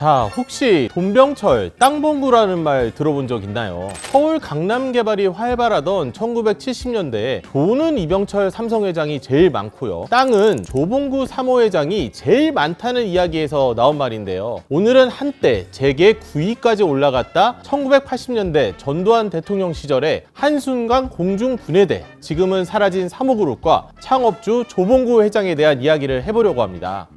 자, 혹시 돈병철, 땅봉구라는 말 들어본 적 있나요? 서울 강남 개발이 활발하던 1970년대에 돈은 이병철 삼성회장이 제일 많고요. 땅은 조봉구 3호 회장이 제일 많다는 이야기에서 나온 말인데요. 오늘은 한때 재계 9위까지 올라갔다 1980년대 전두환 대통령 시절에 한순간 공중분해돼 지금은 사라진 3호그룹과 창업주 조봉구 회장에 대한 이야기를 해보려고 합니다.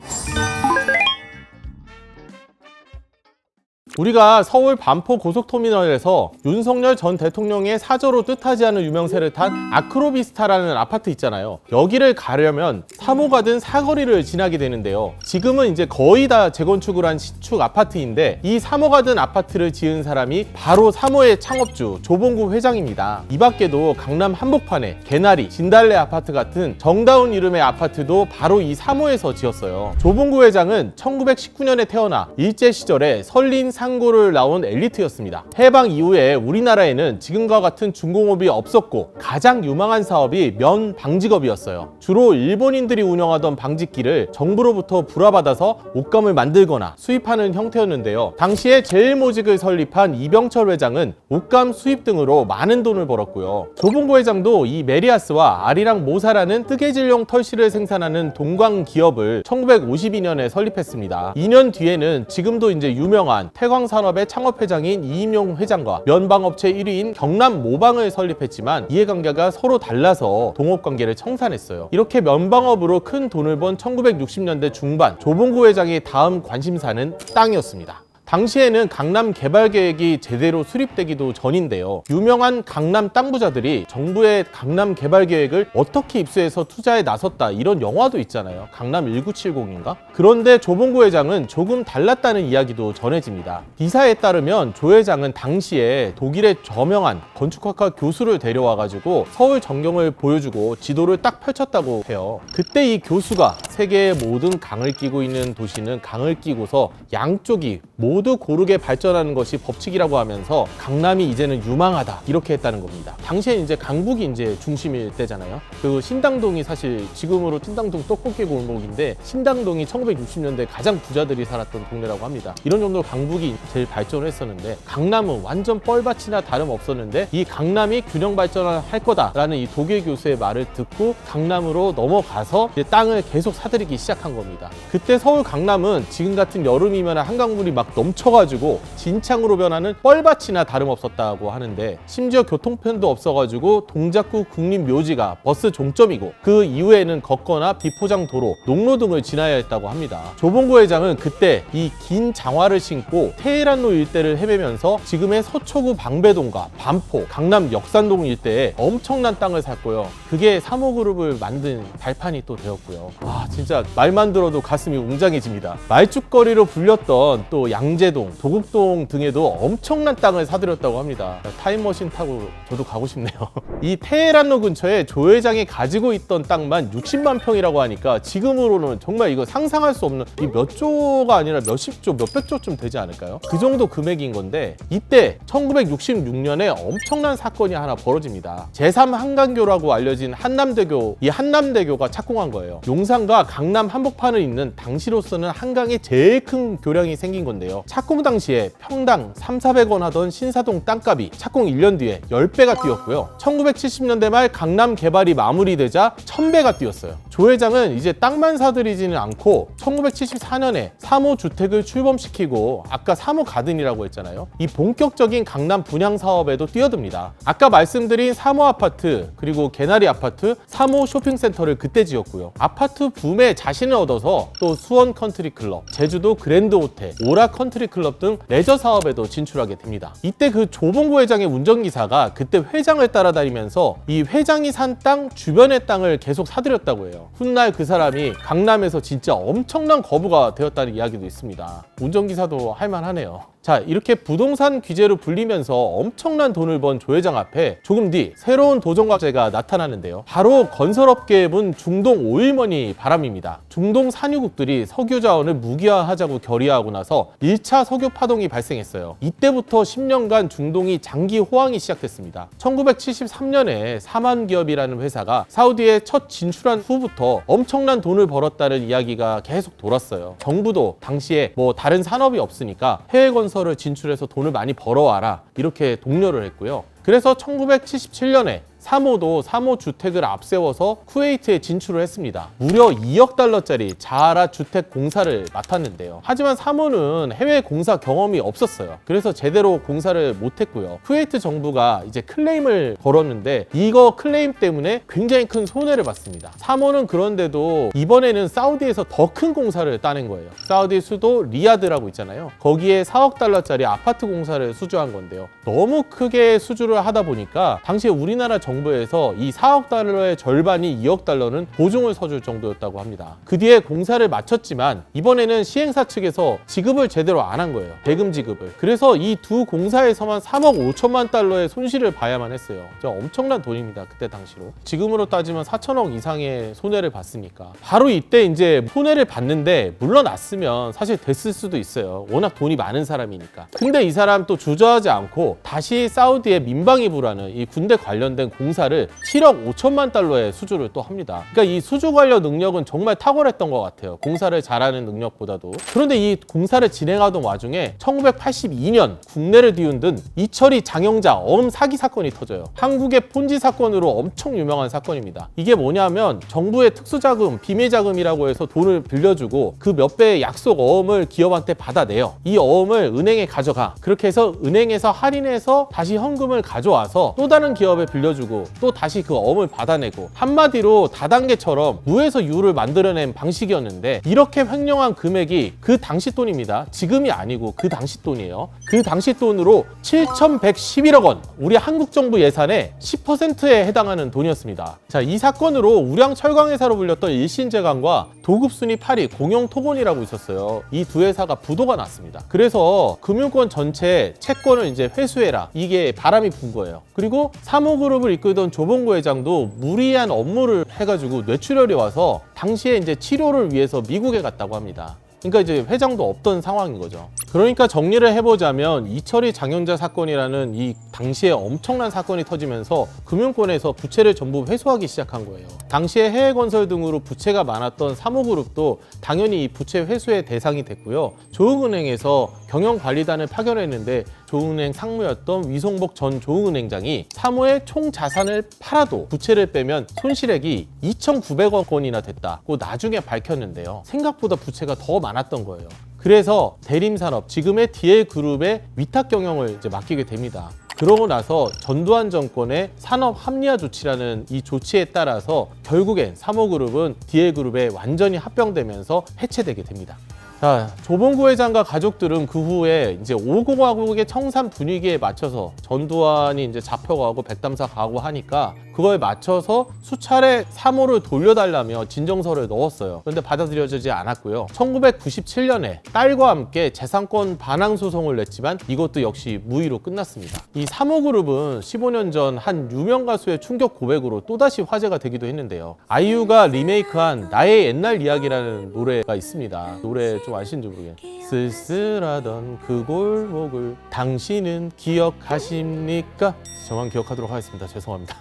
우리가 서울 반포 고속터미널에서 윤석열 전 대통령의 사저로 뜻하지 않은 유명세를 탄 아크로비스타라는 아파트 있잖아요. 여기를 가려면 3호가 든 사거리를 지나게 되는데요. 지금은 이제 거의 다 재건축을 한 신축 아파트인데 이 3호가 든 아파트를 지은 사람이 바로 3호의 창업주 조봉구 회장입니다. 이 밖에도 강남 한복판에 개나리, 진달래 아파트 같은 정다운 이름의 아파트도 바로 이 3호에서 지었어요. 조봉구 회장은 1919년에 태어나 일제시절에 설린 상고를 나온 엘리트였습니다. 해방 이후에 우리나라에는 지금과 같은 중공업이 없었고 가장 유망한 사업이 면 방직업이었어요. 주로 일본인들이 운영하던 방직기를 정부로부터 불화받아서 옷감을 만들거나 수입하는 형태였는데요. 당시에 제일모직을 설립한 이병철 회장은 옷감 수입 등으로 많은 돈을 벌었고요. 조봉구 회장도 이 메리아스와 아리랑 모사라는 뜨개질용 털실을 생산하는 동광 기업을 1952년에 설립했습니다. 2년 뒤에는 지금도 이제 유명한 태광산업의 창업회장인 이임용 회장과 면방업체 1위인 경남모방을 설립했지만 이해관계가 서로 달라서 동업관계를 청산했어요. 이렇게 면방업으로 큰 돈을 번 1960년대 중반 조봉구 회장의 다음 관심사는 땅이었습니다. 당시에는 강남 개발 계획이 제대로 수립되기도 전인데요. 유명한 강남 땅 부자들이 정부의 강남 개발 계획을 어떻게 입수해서 투자에 나섰다 이런 영화도 있잖아요. 강남 1970인가? 그런데 조봉구 회장은 조금 달랐다는 이야기도 전해집니다. 기사에 따르면 조 회장은 당시에 독일의 저명한 건축학과 교수를 데려와가지고 서울 전경을 보여주고 지도를 딱 펼쳤다고 해요. 그때 이 교수가 세계의 모든 강을 끼고 있는 도시는 강을 끼고서 양쪽이 모두 고르게 발전하는 것이 법칙이라고 하면서 강남이 이제는 유망하다 이렇게 했다는 겁니다. 당시에 이제 강북이 이제 중심일 때잖아요. 그리고 신당동이 사실 지금으로 신당동 떡볶이 골목인데 신당동이 1960년대 가장 부자들이 살았던 동네라고 합니다. 이런 정도로 강북이 제일 발전을 했었는데 강남은 완전 뻘밭이나 다름없었는데 이 강남이 균형 발전을 할 거다라는 이 독일 교수의 말을 듣고 강남으로 넘어가서 이제 땅을 계속 사들이기 시작한 겁니다. 그때 서울 강남은 지금 같은 여름이면 한강물이 막 넘쳐가지고 진창으로 변하는 뻘밭이나 다름없었다고 하는데 심지어 교통편도 없어가지고 동작구 국립묘지가 버스 종점이고 그 이후에는 걷거나 비포장 도로, 농로 등을 지나야 했다고 합니다. 조봉구 회장은 그때 이 긴 장화를 신고 테헤란로 일대를 헤매면서 지금의 서초구 방배동과 반포, 강남 역산동 일대에 엄청난 땅을 샀고요. 그게 3호그룹을 만든 발판이 또 되었고요. 와, 진짜 말만 들어도 가슴이 웅장해집니다. 말죽거리로 불렸던 또 양재동, 도곡동 등에도 엄청난 땅을 사들였다고 합니다. 타임머신 타고 저도 가고 싶네요. 이 테헤란로 근처에 조 회장이 가지고 있던 땅만 60만 평이라고 하니까 지금으로는 정말 이거 상상할 수 없는 이 몇 조가 아니라 몇십 조, 몇백 조쯤 되지 않을까요? 그 정도 금액인 건데 이때 1966년에 엄청난 사건이 하나 벌어집니다. 제3한강교라고 알려진 한남대교, 이 한남대교가 착공한 거예요. 용산과 강남 한복판을 잇는 당시로서는 한강에 제일 큰 교량이 생긴 건데요. 착공 당시에 평당 3,400원 하던 신사동 땅값이 착공 1년 뒤에 10배가 뛰었고요. 1970년대 말 강남 개발이 마무리되자 1,000배가 뛰었어요. 조 회장은 이제 땅만 사들이지는 않고 1974년에 3호 주택을 출범시키고 아까 3호 가든이라고 했잖아요. 이 본격적인 강남 분양 사업에도 뛰어듭니다. 아까 말씀드린 3호 아파트 그리고 개나리 아파트, 3호 쇼핑센터를 그때 지었고요. 아파트 붐에 자신을 얻어서 또 수원 컨트리 클럽, 제주도 그랜드 호텔, 오라 컨트리 클럽 등 레저 사업에도 진출하게 됩니다. 이때 그 조봉구 회장의 운전기사가 그때 회장을 따라다니면서 이 회장이 산 땅 주변의 땅을 계속 사들였다고 해요. 훗날 그 사람이 강남에서 진짜 엄청난 거부가 되었다는 이야기도 있습니다. 운전기사도 할만하네요. 자, 이렇게 부동산 규제로 불리면서 엄청난 돈을 번 조 회장 앞에 조금 뒤 새로운 도전과제가 나타나는데요. 바로 건설업계에 분 중동 오일머니 바람입니다. 중동 산유국들이 석유 자원을 무기화하자고 결의하고 나서 1차 석유 파동이 발생했어요. 이때부터 10년간 중동이 장기 호황이 시작됐습니다. 1973년에 사만 기업이라는 회사가 사우디에 첫 진출한 후부터 엄청난 돈을 벌었다는 이야기가 계속 돌았어요. 정부도 당시에 뭐 다른 산업이 없으니까 해외 건설을 진출해서 돈을 많이 벌어와라 이렇게 독려를 했고요. 그래서 1977년에 사모도 사모 주택을 앞세워서 쿠웨이트에 진출을 했습니다. 무려 2억 달러짜리 자하라 주택 공사를 맡았는데요. 하지만 사모는 해외 공사 경험이 없었어요. 그래서 제대로 공사를 못했고요. 쿠웨이트 정부가 이제 클레임을 걸었는데 이거 클레임 때문에 굉장히 큰 손해를 봤습니다. 사모는 그런데도 이번에는 사우디에서 더 큰 공사를 따낸 거예요. 사우디 수도 리야드라고 있잖아요. 거기에 4억 달러짜리 아파트 공사를 수주한 건데요. 너무 크게 수주를 하다 보니까 당시에 우리나라 정부에서 이 4억 달러의 절반이 2억 달러는 보증을 서줄 정도였다고 합니다. 그 뒤에 공사를 마쳤지만 이번에는 시행사 측에서 지급을 제대로 안 한 거예요. 대금 지급을. 그래서 이 두 공사에서만 3억 5천만 달러의 손실을 봐야만 했어요. 엄청난 돈입니다. 그때 당시로. 지금으로 따지면 4천억 이상의 손해를 봤으니까. 바로 이때 이제 손해를 봤는데 물러났으면 사실 됐을 수도 있어요. 워낙 돈이 많은 사람이니까. 근데 이 사람 또 주저하지 않고 다시 사우디의 민방위부라는 이 군대 관련된 공사를 7억 5천만 달러의 수주를 또 합니다. 그러니까 이 수주 관련 능력은 정말 탁월했던 것 같아요. 공사를 잘하는 능력보다도. 그런데 이 공사를 진행하던 와중에 1982년 국내를 뒤흔든 이철이 장영자 어음 사기 사건이 터져요. 한국의 폰지 사건으로 엄청 유명한 사건입니다. 이게 뭐냐면 정부의 특수자금, 비밀자금이라고 해서 돈을 빌려주고 그 몇 배의 약속 어음을 기업한테 받아내요. 이 어음을 은행에 가져가. 그렇게 해서 은행에서 할인해서 다시 현금을 가져와서 또 다른 기업에 빌려주고 또 다시 그 어음을 받아내고 한마디로 다단계처럼 무에서 유를 만들어낸 방식이었는데 이렇게 횡령한 금액이 그 당시 돈입니다. 지금이 아니고 그 당시 돈이에요. 그 당시 돈으로 7,111억 원, 우리 한국 정부 예산의 10%에 해당하는 돈이었습니다. 자, 이 사건으로 우량철강회사로 불렸던 일신제강과 도급순위 8위 공영토건이라고 있었어요. 이 두 회사가 부도가 났습니다. 그래서 금융권 전체 채권을 이제 회수해라, 이게 바람이 분 거예요. 그리고 사모그룹을 이끌던 조봉구 회장도 무리한 업무를 해가지고 뇌출혈이 와서 당시에 이제 치료를 위해서 미국에 갔다고 합니다. 그러니까 이제 회장도 없던 상황인 거죠. 그러니까 정리를 해보자면 이철이 장영자 사건이라는 이 당시에 엄청난 사건이 터지면서 금융권에서 부채를 전부 회수하기 시작한 거예요. 당시에 해외건설 등으로 부채가 많았던 사모그룹도 당연히 이 부채 회수의 대상이 됐고요. 조흥은행에서 경영관리단을 파견했는데 조흥은행 상무였던 위성복 전 조흥은행장이 사모의 총 자산을 팔아도 부채를 빼면 손실액이 2,900억 원이나 됐다고 나중에 밝혔는데요. 생각보다 부채가 더 많았던 거예요. 그래서 대림산업, 지금의 DL그룹의 위탁 경영을 이제 맡기게 됩니다. 그러고 나서 전두환 정권의 산업 합리화 조치라는 이 조치에 따라서 결국엔 사모그룹은 DL그룹에 완전히 합병되면서 해체되게 됩니다. 자, 조봉구 회장과 가족들은 그 후에 이제 5공화국의 청산 분위기에 맞춰서 전두환이 이제 잡혀가고 백담사 가고 하니까 그거에 맞춰서 수차례 사모를 돌려달라며 진정서를 넣었어요. 그런데 받아들여지지 않았고요. 1997년에 딸과 함께 재산권 반항 소송을 냈지만 이것도 역시 무의로 끝났습니다. 이 사모그룹은 15년 전 한 유명 가수의 충격 고백으로 또다시 화제가 되기도 했는데요. 아이유가 리메이크한 나의 옛날 이야기라는 노래가 있습니다. 노래 좀 아시는지 모르겠네요. 쓸쓸하던 그 골목을 당신은 기억하십니까? 저만 기억하도록 하겠습니다. 죄송합니다.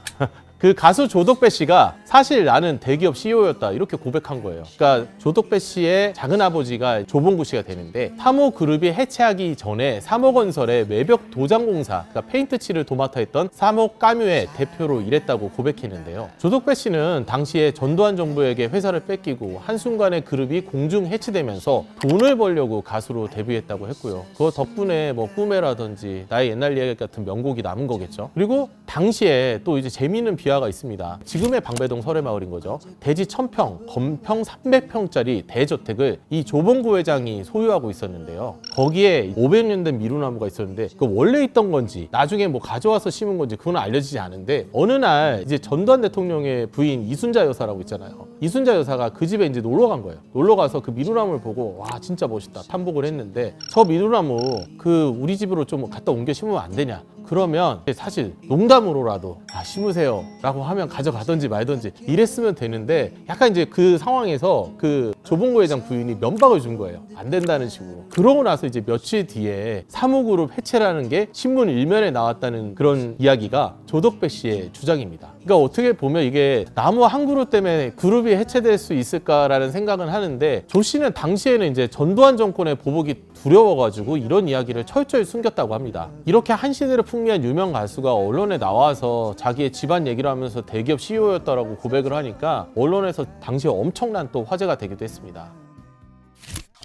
그 가수 조덕배 씨가 사실 나는 대기업 CEO였다 이렇게 고백한 거예요. 그러니까 조덕배 씨의 작은아버지가 조봉구 씨가 되는데 사모그룹이 해체하기 전에 사모건설의 외벽 도장공사, 그러니까 페인트 칠을 도맡아 했던 사모까뮤의 대표로 일했다고 고백했는데요. 조덕배 씨는 당시에 전두환 정부에게 회사를 뺏기고 한순간에 그룹이 공중 해체되면서 돈을 벌려고 가수로 데뷔했다고 했고요. 그거 덕분에 뭐 꿈에라든지 나의 옛날 이야기 같은 명곡이 남은 거겠죠. 그리고 당시에 또 이제 재미있는 비하 기아가 있습니다. 지금의 방배동 설해마을인 거죠. 대지 1000평, 건평 300평짜리 대저택을 이 조봉구 회장이 소유하고 있었는데요. 거기에 500년 된 미루나무가 있었는데 그 원래 있던 건지 나중에 뭐 가져와서 심은 건지 그건 알려지지 않은데, 어느 날 이제 전두환 대통령의 부인 이순자 여사라고 있잖아요. 이순자 여사가 그 집에 이제 놀러 간 거예요. 놀러 가서 그 미루나무를 보고 와 진짜 멋있다 탐복을 했는데, 저 미루나무 그 우리 집으로 좀 갖다 옮겨 심으면 안 되냐, 그러면 사실 농담으로라도 심으세요 라고 하면 가져가든지 말든지 이랬으면 되는데, 약간 이제 그 상황에서 그 조봉구 회장 부인이 면박을 준 거예요. 안 된다는 식으로. 그러고 나서 이제 며칠 뒤에 사무그룹 해체라는 게 신문 일면에 나왔다는 그런 이야기가 조덕배 씨의 주장입니다. 그러니까 어떻게 보면 이게 나무 한 그룹 때문에 그룹이 해체될 수 있을까라는 생각은 하는데, 조 씨는 당시에는 이제 전두환 정권의 보복이 두려워가지고 이런 이야기를 철저히 숨겼다고 합니다. 이렇게 한 시대를 풍미한 유명 가수가 언론에 나와서 자기의 집안 얘기를 하면서 대기업 CEO였다라고 고백을 하니까 언론에서 당시에 엄청난 또 화제가 되기도 했습니다.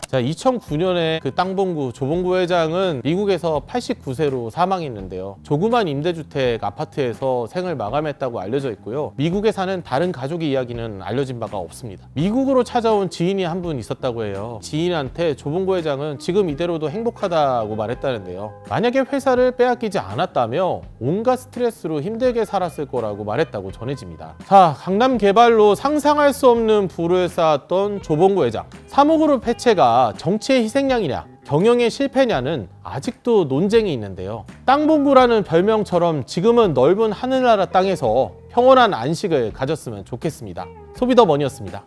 자, 2009년에 그 땅봉구 조봉구 회장은 미국에서 89세로 사망했는데요. 조그만 임대주택 아파트에서 생을 마감했다고 알려져 있고요. 미국에 사는 다른 가족의 이야기는 알려진 바가 없습니다. 미국으로 찾아온 지인이 한 분 있었다고 해요. 지인한테 조봉구 회장은 지금 이대로도 행복하다고 말했다는데요. 만약에 회사를 빼앗기지 않았다며 온갖 스트레스로 힘들게 살았을 거라고 말했다고 전해집니다. 자, 강남 개발로 상상할 수 없는 부를 쌓았던 조봉구 회장. 사무그룹 해체가 정치의 희생양이냐, 경영의 실패냐는 아직도 논쟁이 있는데요. 땅봉구라는 별명처럼 지금은 넓은 하늘나라 땅에서 평온한 안식을 가졌으면 좋겠습니다. 소비더머니였습니다.